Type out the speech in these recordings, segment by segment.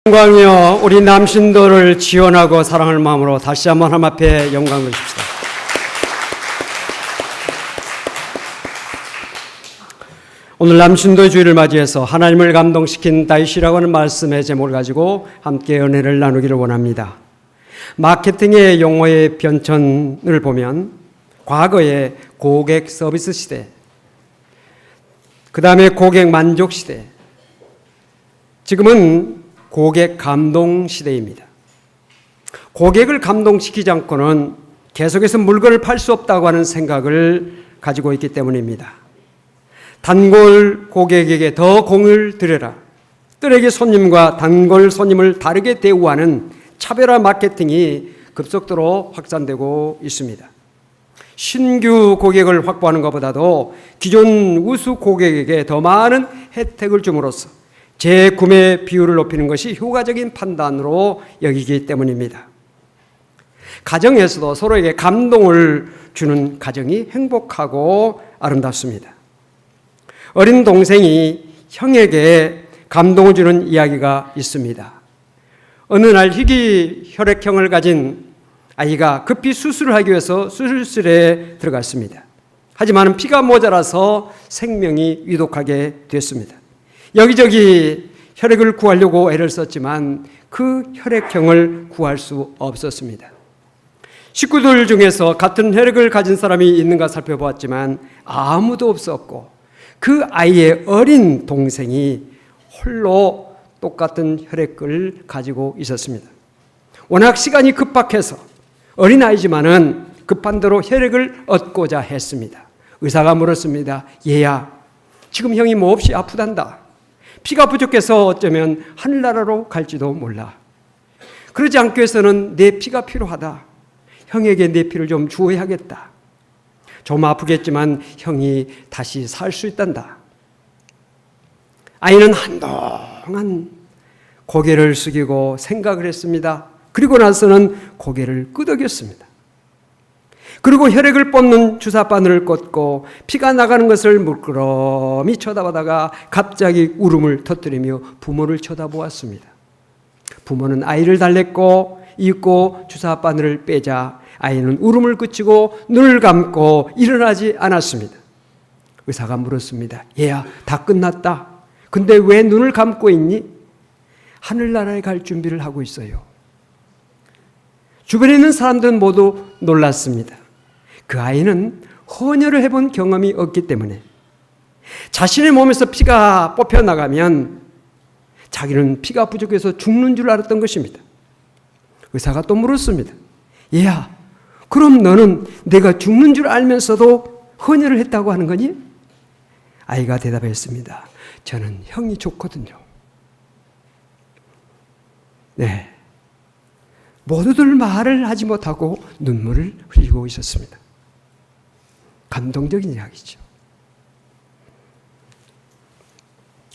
영광이여, 우리 남신도를 지원하고 사랑할 마음으로 다시 한번 하나님 앞에 영광 드립시다. 오늘 남신도 주일을 맞이해서 하나님을 감동시킨 다윗이라고 하는 말씀의 제목을 가지고 함께 은혜를 나누기를 원합니다. 마케팅의 용어의 변천을 보면 과거의 고객 서비스 시대, 그 다음에 고객 만족 시대, 지금은 고객 감동 시대입니다. 고객을 감동시키지 않고는 계속해서 물건을 팔 수 없다고 하는 생각을 가지고 있기 때문입니다. 단골 고객에게 더 공을 들여라. 뜨레기 손님과 단골 손님을 다르게 대우하는 차별화 마케팅이 급속도로 확산되고 있습니다. 신규 고객을 확보하는 것보다도 기존 우수 고객에게 더 많은 혜택을 줌으로써 재구매 비율을 높이는 것이 효과적인 판단으로 여기기 때문입니다. 가정에서도 서로에게 감동을 주는 가정이 행복하고 아름답습니다. 어린 동생이 형에게 감동을 주는 이야기가 있습니다. 어느 날 희귀 혈액형을 가진 아이가 급히 수술을 하기 위해서 수술실에 들어갔습니다. 하지만 피가 모자라서 생명이 위독하게 됐습니다. 여기저기 혈액을 구하려고 애를 썼지만 그 혈액형을 구할 수 없었습니다. 식구들 중에서 같은 혈액을 가진 사람이 있는가 살펴보았지만 아무도 없었고 그 아이의 어린 동생이 홀로 똑같은 혈액을 가지고 있었습니다. 워낙 시간이 급박해서 어린아이지만은 급한 대로 혈액을 얻고자 했습니다. 의사가 물었습니다. 얘야, 지금 형이 몹시 아프단다. 피가 부족해서 어쩌면 하늘나라로 갈지도 몰라. 그러지 않기 위해서는 내 피가 필요하다. 형에게 내 피를 좀 주어야겠다. 좀 아프겠지만 형이 다시 살 수 있단다. 아이는 한동안 고개를 숙이고 생각을 했습니다. 그리고 나서는 고개를 끄덕였습니다. 그리고 혈액을 뽑는 주사바늘을 꽂고 피가 나가는 것을 물끄러미 쳐다보다가 갑자기 울음을 터뜨리며 부모를 쳐다보았습니다. 부모는 아이를 달랬고 입고 주사바늘을 빼자 아이는 울음을 그치고 눈을 감고 일어나지 않았습니다. 의사가 물었습니다. 얘야, 다 끝났다. 근데 왜 눈을 감고 있니? 하늘나라에 갈 준비를 하고 있어요. 주변에 있는 사람들은 모두 놀랐습니다. 그 아이는 헌혈을 해본 경험이 없기 때문에 자신의 몸에서 피가 뽑혀나가면 자기는 피가 부족해서 죽는 줄 알았던 것입니다. 의사가 또 물었습니다. 얘야, 그럼 너는 내가 죽는 줄 알면서도 헌혈을 했다고 하는 거니? 아이가 대답했습니다. 저는 형이 좋거든요. 네. 모두들 말을 하지 못하고 눈물을 흘리고 있었습니다. 감동적인 이야기죠.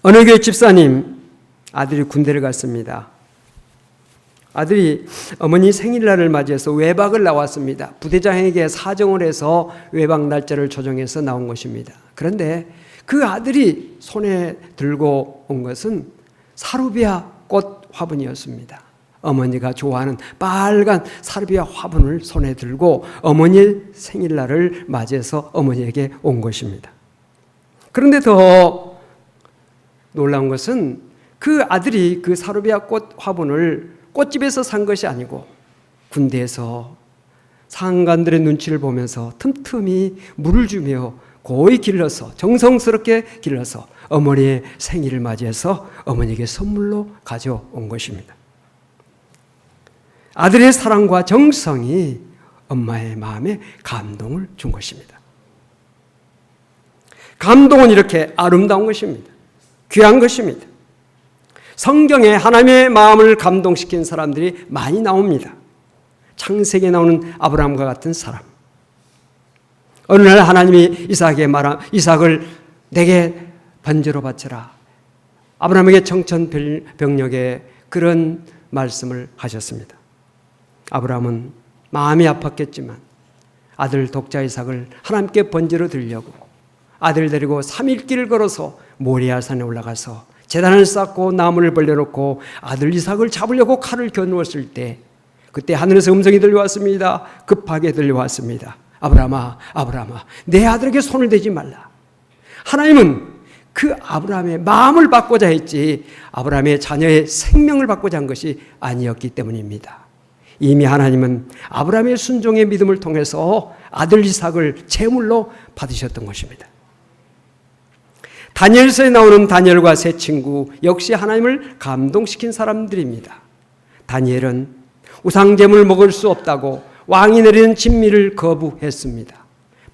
어느 교회 집사님 아들이 군대를 갔습니다. 아들이 어머니 생일날을 맞이해서 외박을 나왔습니다. 부대장에게 사정을 해서 외박 날짜를 조정해서 나온 것입니다. 그런데 그 아들이 손에 들고 온 것은 사루비아 꽃 화분이었습니다. 어머니가 좋아하는 빨간 사르비아 화분을 손에 들고 어머니의 생일날을 맞이해서 어머니에게 온 것입니다. 그런데 더 놀라운 것은 그 아들이 그 사르비아 꽃 화분을 꽃집에서 산 것이 아니고 군대에서 상관들의 눈치를 보면서 틈틈이 물을 주며 고이 길러서 정성스럽게 길러서 어머니의 생일을 맞이해서 어머니에게 선물로 가져온 것입니다. 아들의 사랑과 정성이 엄마의 마음에 감동을 준 것입니다. 감동은 이렇게 아름다운 것입니다. 귀한 것입니다. 성경에 하나님의 마음을 감동시킨 사람들이 많이 나옵니다. 창세기에 나오는 아브라함과 같은 사람. 어느 날 하나님이 이삭을 내게 번제로 바쳐라. 아브라함에게 청천벽력에 그런 말씀을 하셨습니다. 아브라함은 마음이 아팠겠지만 아들 독자 이삭을 하나님께 번제로 드리려고 아들 데리고 3일 길을 걸어서 모리아산에 올라가서 제단을 쌓고 나무를 벌려놓고 아들 이삭을 잡으려고 칼을 겨누었을 때 그때 하늘에서 음성이 들려왔습니다. 급하게 들려왔습니다. 아브라함아, 아브라함아, 내 아들에게 손을 대지 말라. 하나님은 그 아브라함의 마음을 바꾸자 했지 아브라함의 자녀의 생명을 바꾸자 한 것이 아니었기 때문입니다. 이미 하나님은 아브라함의 순종의 믿음을 통해서 아들 이삭을 제물로 받으셨던 것입니다. 다니엘서에 나오는 다니엘과 세 친구 역시 하나님을 감동시킨 사람들입니다. 다니엘은 우상제물 먹을 수 없다고 왕이 내리는 진미를 거부했습니다.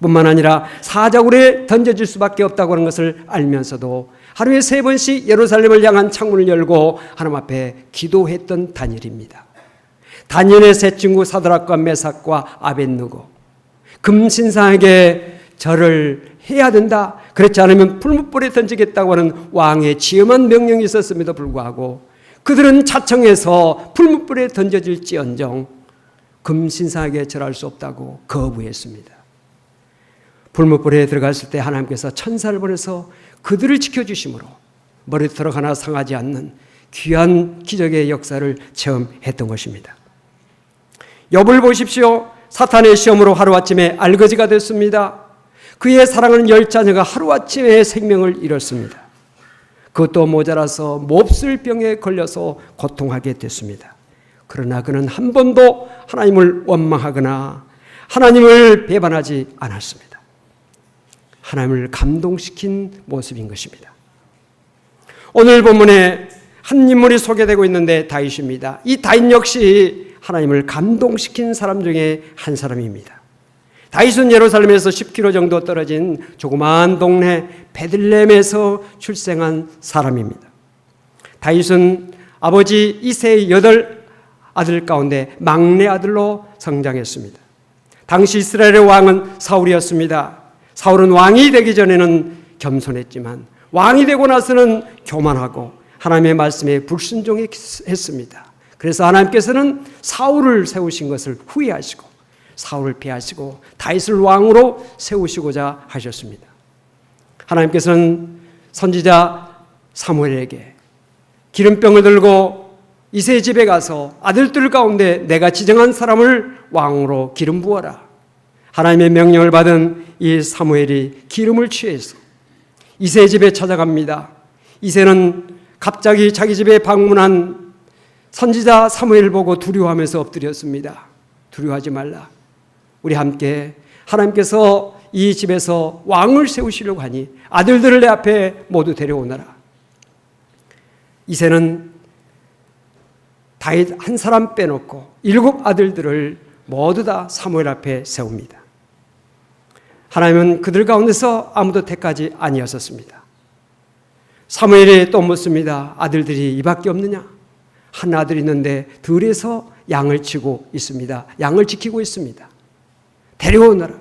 뿐만 아니라 사자굴에 던져질 수밖에 없다고 하는 것을 알면서도 하루에 3번씩 예루살렘을 향한 창문을 열고 하나님 앞에 기도했던 다니엘입니다. 다니엘의 세 친구 사드락과 메삭과 아벳느고 금신상에게 절을 해야 된다. 그렇지 않으면 풀무불에 던지겠다고 하는 왕의 지엄한 명령이 있었음에도 불구하고 그들은 자청해서 풀무불에 던져질지언정 금신상에게 절할 수 없다고 거부했습니다. 풀무불에 들어갔을 때 하나님께서 천사를 보내서 그들을 지켜주심으로 머리털 하나 상하지 않는 귀한 기적의 역사를 체험했던 것입니다. 욥을 보십시오. 사탄의 시험으로 하루아침에 알거지가 됐습니다. 그의 사랑하는 10자녀가 하루아침에 생명을 잃었습니다. 그것도 모자라서 몹쓸 병에 걸려서 고통하게 됐습니다. 그러나 그는 한 번도 하나님을 원망하거나 하나님을 배반하지 않았습니다. 하나님을 감동시킨 모습인 것입니다. 오늘 본문에 한 인물이 소개되고 있는데 다윗입니다. 이 다윗 역시 하나님을 감동시킨 사람 중에 한 사람입니다. 다윗은 예루살렘에서 10km 정도 떨어진 조그마한 동네 베들레헴에서 출생한 사람입니다. 다윗은 아버지 이새의 8아들 가운데 막내 아들로 성장했습니다. 당시 이스라엘의 왕은 사울이었습니다. 사울은 왕이 되기 전에는 겸손했지만 왕이 되고 나서는 교만하고 하나님의 말씀에 불순종했습니다. 그래서 하나님께서는 사울을 세우신 것을 후회하시고 사울을 피하시고 다윗을 왕으로 세우시고자 하셨습니다. 하나님께서는 선지자 사무엘에게 기름병을 들고 이새의 집에 가서 아들들 가운데 내가 지정한 사람을 왕으로 기름 부어라. 하나님의 명령을 받은 이 사무엘이 기름을 취해서 이새의 집에 찾아갑니다. 이새는 갑자기 자기 집에 방문한 선지자 사무엘을 보고 두려워하면서 엎드렸습니다. 두려워하지 말라. 우리 함께 하나님께서 이 집에서 왕을 세우시려고 하니 아들들을 내 앞에 모두 데려오너라. 이새는 다윗 한 사람 빼놓고 7 아들들을 모두 다 사무엘 앞에 세웁니다. 하나님은 그들 가운데서 아무도 택하지 아니었습니다. 사무엘이 또 묻습니다. 아들들이 이밖에 없느냐? 한 아들이 있는데 들에서 양을 치고 있습니다. 양을 지키고 있습니다. 데려오너라.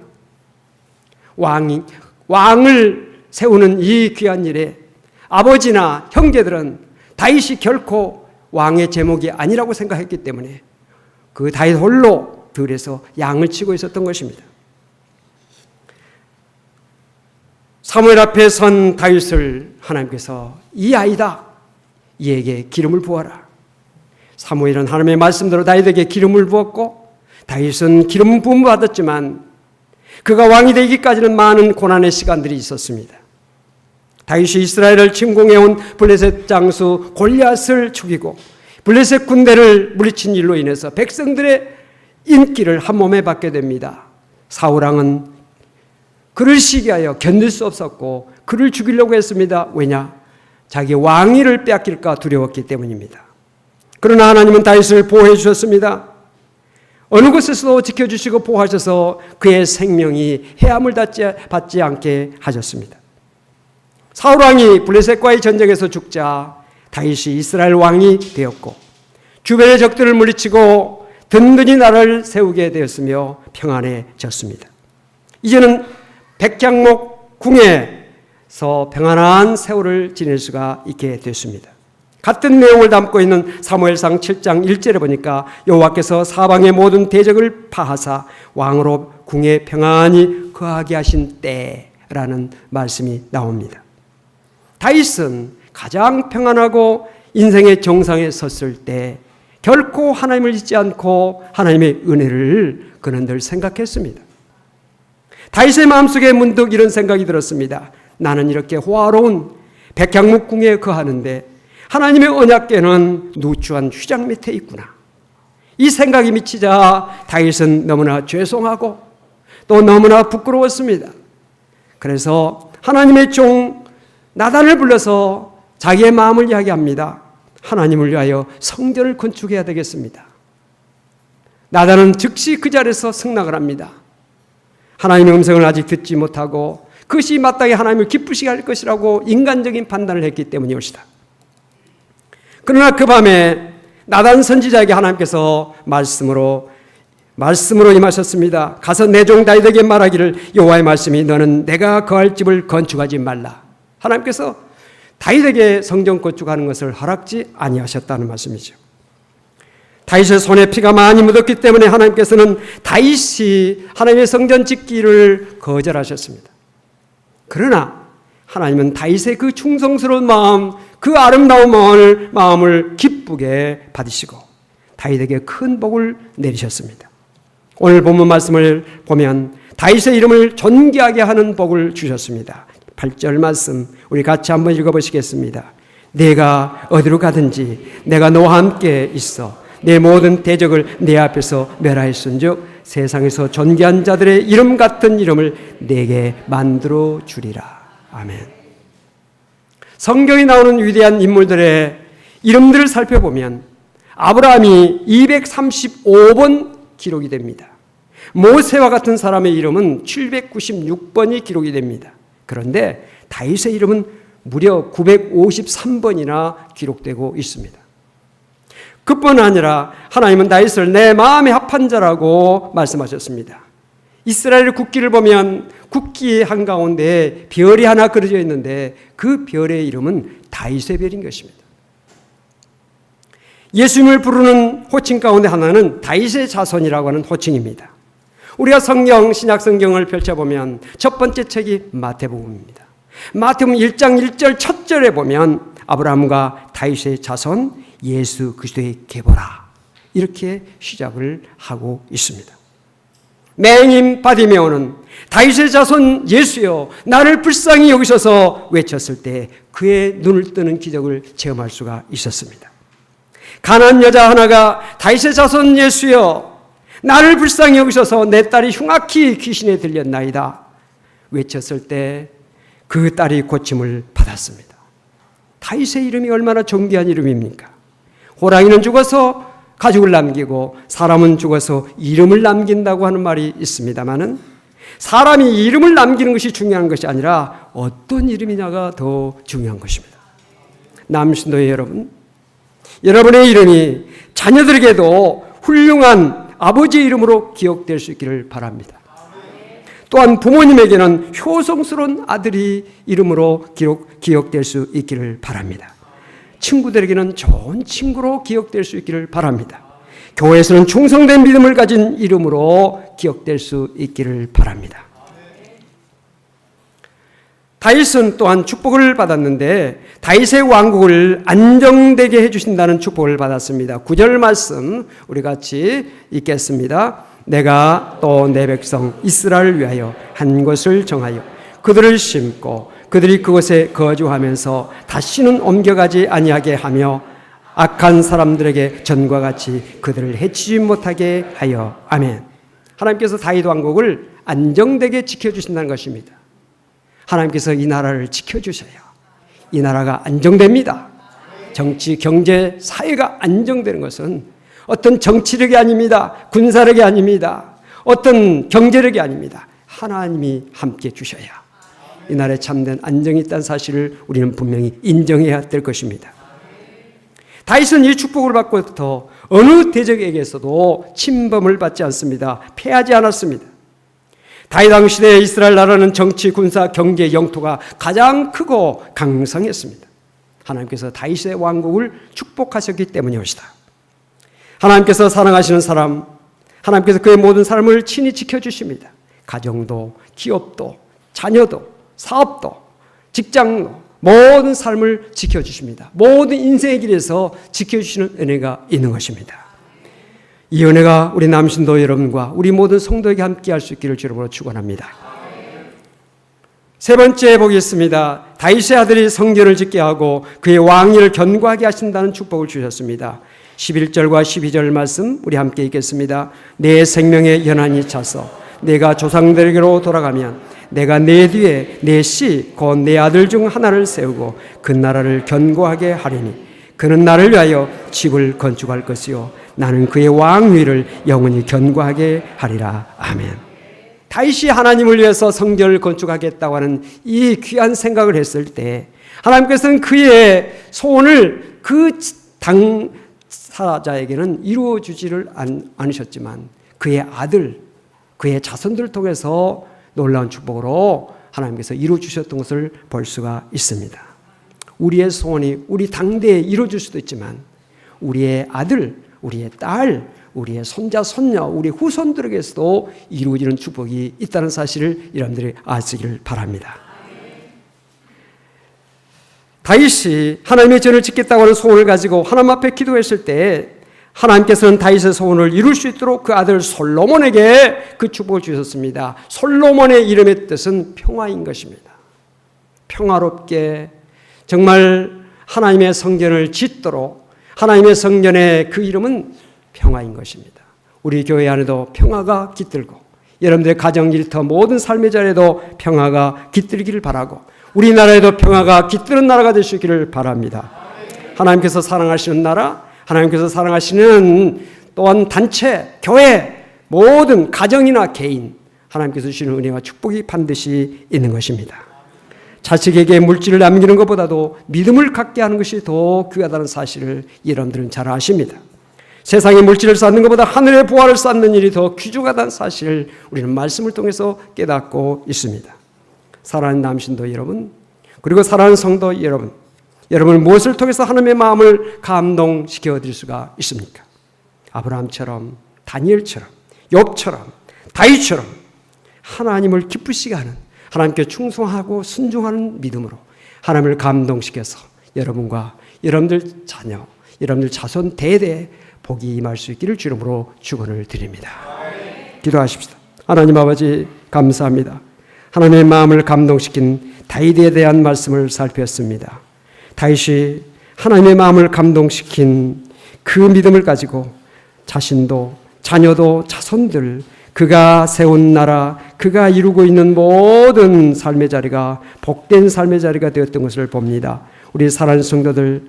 왕을 세우는 이 귀한 일에 아버지나 형제들은 다윗이 결코 왕의 제목이 아니라고 생각했기 때문에 그 다윗 홀로 들에서 양을 치고 있었던 것입니다. 사무엘 앞에 선 다윗을 하나님께서 이 아이다. 이에게 기름을 부어라. 사무엘은 하나님의 말씀대로 다윗에게 기름을 부었고 다윗은 기름 부음을 받았지만 그가 왕이 되기까지는 많은 고난의 시간들이 있었습니다. 다윗이 이스라엘을 침공해온 블레셋 장수 골리앗을 죽이고 블레셋 군대를 물리친 일로 인해서 백성들의 인기를 한 몸에 받게 됩니다. 사울왕은 그를 시기하여 견딜 수 없었고 그를 죽이려고 했습니다. 왜냐? 자기 왕위를 빼앗길까 두려웠기 때문입니다. 그러나 하나님은 다윗을 보호해 주셨습니다. 어느 곳에서도 지켜주시고 보호하셔서 그의 생명이 해함을 받지 않게 하셨습니다. 사울왕이 블레셋과의 전쟁에서 죽자 다윗이 이스라엘 왕이 되었고 주변의 적들을 물리치고 든든히 나라를 세우게 되었으며 평안해졌습니다. 이제는 백향목 궁에서 평안한 세월을 지낼 수가 있게 됐습니다. 같은 내용을 담고 있는 사무엘상 7장 1절에 보니까 여호와께서 사방의 모든 대적을 파하사 왕으로 궁에 평안히 거하게 하신 때라는 말씀이 나옵니다. 다윗은 가장 평안하고 인생의 정상에 섰을 때 결코 하나님을 잊지 않고 하나님의 은혜를 그는 늘 생각했습니다. 다윗의 마음속에 문득 이런 생각이 들었습니다. 나는 이렇게 호화로운 백향목궁에 거하는데 하나님의 언약궤는 누추한 휘장 밑에 있구나. 이 생각이 미치자 다윗은 너무나 죄송하고 또 너무나 부끄러웠습니다. 그래서 하나님의 종 나단을 불러서 자기의 마음을 이야기합니다. 하나님을 위하여 성전을 건축해야 되겠습니다. 나단은 즉시 그 자리에서 승낙을 합니다. 하나님의 음성을 아직 듣지 못하고 그것이 마땅히 하나님을 기쁘시게 할 것이라고 인간적인 판단을 했기 때문이었다. 그러나 그 밤에 나단 선지자에게 하나님께서 말씀으로 임하셨습니다. 가서 내 종 다윗에게 말하기를 여호와의 말씀이 너는 내가 거할 집을 건축하지 말라. 하나님께서 다윗에게 성전 건축하는 것을 허락지 아니하셨다는 말씀이죠. 다윗의 손에 피가 많이 묻었기 때문에 하나님께서는 다윗이 하나님의 성전 짓기를 거절하셨습니다. 그러나 하나님은 다윗의 그 충성스러운 마음, 그 아름다운 마음을 기쁘게 받으시고 다윗에게 큰 복을 내리셨습니다. 오늘 본문 말씀을 보면 다윗의 이름을 존귀하게 하는 복을 주셨습니다. 8절 말씀 우리 같이 한번 읽어보시겠습니다. 내가 어디로 가든지 내가 너와 함께 있어 내 모든 대적을 내 앞에서 멸하였은즉 세상에서 존귀한 자들의 이름 같은 이름을 내게 만들어 주리라. 아멘. 성경에 나오는 위대한 인물들의 이름들을 살펴보면 아브라함이 235번 기록이 됩니다. 모세와 같은 사람의 이름은 796번이 기록이 됩니다. 그런데 다윗의 이름은 무려 953번이나 기록되고 있습니다. 그뿐 아니라 하나님은 다윗을 내 마음에 합한 자라고 말씀하셨습니다. 이스라엘 국기를 보면 국기 한가운데 별이 하나 그려져 있는데 그 별의 이름은 다윗의 별인 것입니다. 예수님을 부르는 호칭 가운데 하나는 다윗의 자손이라고 하는 호칭입니다. 우리가 신약 성경을 펼쳐보면 첫 번째 책이 마태복음입니다. 마태복음 1장 1절 첫 절에 보면 아브라함과 다윗의 자손 예수 그리스도의 계보라 이렇게 시작을 하고 있습니다. 맹인 바디메오는 다윗의 자손 예수여 나를 불쌍히 여기셔서 외쳤을 때 그의 눈을 뜨는 기적을 체험할 수가 있었습니다. 가난한 여자 하나가 다윗의 자손 예수여 나를 불쌍히 여기셔서 내 딸이 흉악히 귀신에 들렸나이다 외쳤을 때 그 딸이 고침을 받았습니다. 다윗의 이름이 얼마나 존귀한 이름입니까? 호랑이는 죽어서 가죽을 남기고 사람은 죽어서 이름을 남긴다고 하는 말이 있습니다마는 사람이 이름을 남기는 것이 중요한 것이 아니라 어떤 이름이냐가 더 중요한 것입니다. 남신도의 여러분, 여러분의 이름이 자녀들에게도 훌륭한 아버지의 이름으로 기억될 수 있기를 바랍니다. 또한 부모님에게는 효성스러운 아들이 이름으로 기억될 수 있기를 바랍니다. 친구들에게는 좋은 친구로 기억될 수 있기를 바랍니다. 교회에서는 충성된 믿음을 가진 이름으로 기억될 수 있기를 바랍니다. 다윗은 또한 축복을 받았는데 다윗의 왕국을 안정되게 해주신다는 축복을 받았습니다. 9절 말씀 우리 같이 읽겠습니다. 내가 또 내 백성 이스라엘을 위하여 한 곳을 정하여 그들을 심고 그들이 그곳에 거주하면서 다시는 옮겨가지 아니하게 하며 악한 사람들에게 전과 같이 그들을 해치지 못하게 하여. 아멘. 하나님께서 다윗 왕국을 안정되게 지켜주신다는 것입니다. 하나님께서 이 나라를 지켜주셔야 이 나라가 안정됩니다. 정치, 경제, 사회가 안정되는 것은 어떤 정치력이 아닙니다. 군사력이 아닙니다. 어떤 경제력이 아닙니다. 하나님이 함께 주셔야 이 나라에 참된 안정이 있다는 사실을 우리는 분명히 인정해야 될 것입니다. 다윗은 이 축복을 받고부터 어느 대적에게서도 침범을 받지 않습니다. 패하지 않았습니다. 다윗 왕 시대의 이스라엘 나라는 정치, 군사, 경제, 영토가 가장 크고 강성했습니다. 하나님께서 다윗의 왕국을 축복하셨기 때문이었다. 하나님께서 사랑하시는 사람, 하나님께서 그의 모든 삶을 친히 지켜주십니다. 가정도, 기업도, 자녀도, 사업도, 직장도, 모든 삶을 지켜주십니다. 모든 인생의 길에서 지켜주시는 은혜가 있는 것입니다. 이 은혜가 우리 남신도 여러분과 우리 모든 성도에게 함께 할 수 있기를 주님으로 축원합니다. 세 번째 보겠습니다. 다윗의 아들이 성전을 짓게 하고 그의 왕위를 견고하게 하신다는 축복을 주셨습니다. 11절과 12절 말씀 우리 함께 읽겠습니다. 내 생명의 연한이 차서 내가 조상들에게로 돌아가면 내가 내 뒤에 내 씨 곧 내 아들 중 하나를 세우고 그 나라를 견고하게 하리니 그는 나를 위하여 집을 건축할 것이요 나는 그의 왕위를 영원히 견고하게 하리라. 아멘. 다윗이 하나님을 위해서 성전을 건축하겠다고 하는 이 귀한 생각을 했을 때 하나님께서는 그의 소원을 그 당사자에게는 이루어 주지를 않으셨지만 그의 아들, 그의 자손들을 통해서 놀라운 축복으로 하나님께서 이루어 주셨던 것을 볼 수가 있습니다. 우리의 소원이 우리 당대에 이루어질 수도 있지만 우리의 아들, 우리의 딸, 우리의 손자, 손녀, 우리 후손들에게서도 이루어지는 축복이 있다는 사실을 여러분들이 아시길 바랍니다. 다윗이 하나님의 전을 짓겠다고 하는 소원을 가지고 하나님 앞에 기도했을 때 하나님께서는 다윗의 소원을 이룰 수 있도록 그 아들 솔로몬에게 그 축복을 주셨습니다. 솔로몬의 이름의 뜻은 평화인 것입니다. 평화롭게 정말 하나님의 성전을 짓도록 하나님의 성전의 그 이름은 평화인 것입니다. 우리 교회 안에도 평화가 깃들고 여러분들의 가정 일터 모든 삶의 자리에도 평화가 깃들기를 바라고 우리나라에도 평화가 깃드는 나라가 될 수 있기를 바랍니다. 하나님께서 사랑하시는 나라, 하나님께서 사랑하시는 또한 단체, 교회, 모든 가정이나 개인 하나님께서 주시는 은혜와 축복이 반드시 있는 것입니다. 자식에게 물질을 남기는 것보다도 믿음을 갖게 하는 것이 더 귀하다는 사실을 여러분들은 잘 아십니다. 세상의 물질을 쌓는 것보다 하늘의 보화를 쌓는 일이 더 귀중하다는 사실을 우리는 말씀을 통해서 깨닫고 있습니다. 사랑하는 남신도 여러분, 그리고 사랑하는 성도 여러분, 여러분은 무엇을 통해서 하나님의 마음을 감동시켜 드릴 수가 있습니까? 아브라함처럼, 다니엘처럼, 욥처럼, 다윗처럼 하나님을 기쁘시게 하는, 하나님께 충성하고 순종하는 믿음으로 하나님을 감동시켜서 여러분과 여러분들 자녀, 여러분들 자손 대대에 복이 임할 수 있기를 주름으로 축원을 드립니다. 기도하십시다. 하나님 아버지 감사합니다. 하나님의 마음을 감동시킨 다윗에 대한 말씀을 살폈습니다. 다윗이 하나님의 마음을 감동시킨 그 믿음을 가지고 자신도 자녀도 자손들 그가 세운 나라 그가 이루고 있는 모든 삶의 자리가 복된 삶의 자리가 되었던 것을 봅니다. 우리 사랑하는 성도들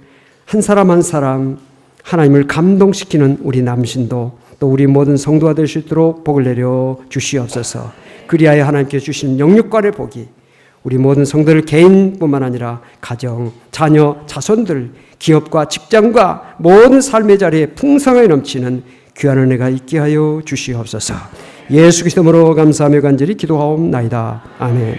한 사람 한 사람 하나님을 감동시키는 우리 남신도 또 우리 모든 성도가 될 수 있도록 복을 내려 주시옵소서. 그리하여 하나님께 주신 영육간의 복이 우리 모든 성도들 개인뿐만 아니라 가정, 자녀, 자손들, 기업과 직장과 모든 삶의 자리에 풍성하게 넘치는 귀한 은혜가 있게 하여 주시옵소서. 예수 그리스도로 감사하며 간절히 기도하옵나이다. 아멘.